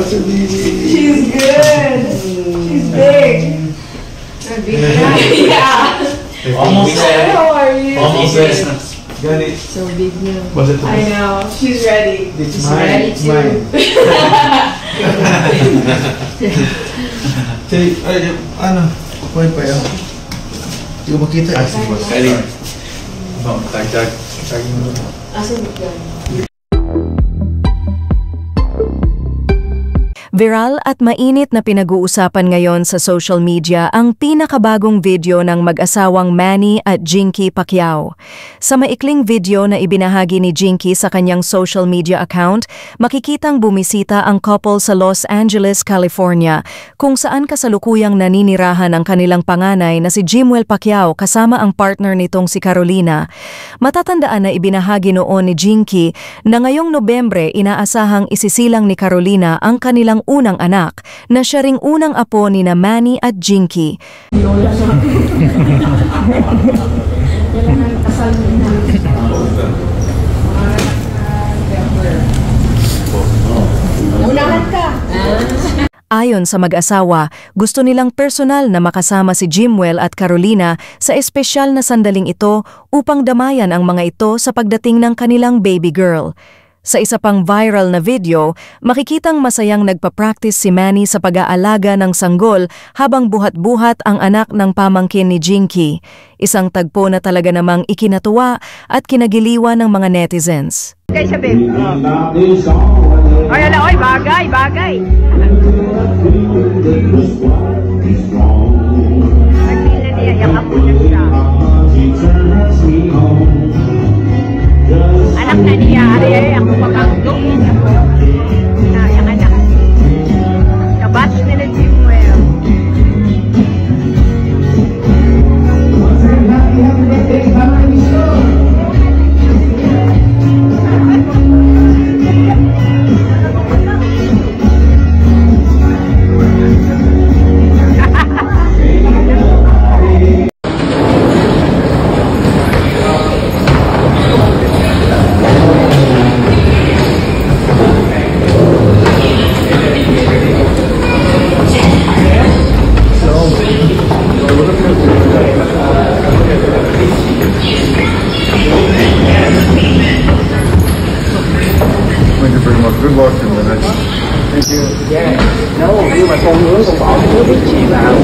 She's good. She's big. Yeah. Almost there. How are you? Almost there. So big now. Was it? I know. She's ready. It's She's mine. ready It's too. mine. Say, ay, ano? Point pa yun. Hindi ko makita. Ay, sige, boss. Ready. Tag. Asan mo yan? Viral at mainit na pinag-uusapan ngayon sa social media ang pinakabagong video ng mag-asawang Manny at Jinky Pacquiao. Sa maikling video na ibinahagi ni Jinky sa kanyang social media account, makikitang bumisita ang couple sa Los Angeles, California, kung saan kasalukuyang naninirahan ang kanilang panganay na si Jimwell Pacquiao kasama ang partner nitong si Carolina. Matatandaan na ibinahagi noon ni Jinky na ngayong Nobyembre inaasahang isisilang ni Carolina ang kanilang unang anak na siya ring unang apo ni na Manny at Jinky. Unahan ka. Ayon sa mag-asawa, gusto nilang personal na makasama si Jimwell at Carolina sa espesyal na sandaling ito upang damayan ang mga ito sa pagdating ng kanilang baby girl. Sa isa pang viral na video, makikitang masayang nagpa-practice si Manny sa pag-aalaga ng sanggol habang buhat-buhat ang anak ng pamangkin ni Jinky. Isang tagpo na talaga namang ikinatuwa at kinagiliwan ng mga netizens. Okay, sabi. Ay, ala, oy, bagay. Nagpila niya, yung apo niya siya. Anak na niya, ay, ako pagkakdoin ako. Na, yung anak. Kabatch nila Jimwell. Good luck in the next. Thank you. Yeah. No, nhưng mà con nướng con bỏ cái nước chị vào.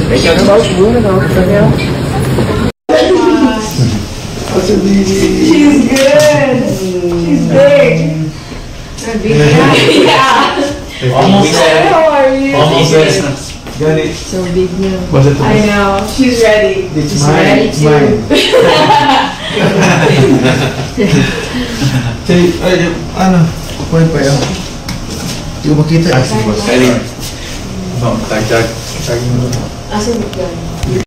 Để cho nó bớt nướng nó thôi, sao nhá. She's good. She's big. Yeah. Almost there. How are you? Almost there. So big now. Was it? I know. She's ready. It's She's mine. ready It's too. mine. Say, ay, ano? Point pa yun. Hindi ko makita. Ay, sige, boss. Ready. Tag. Asan mo yan?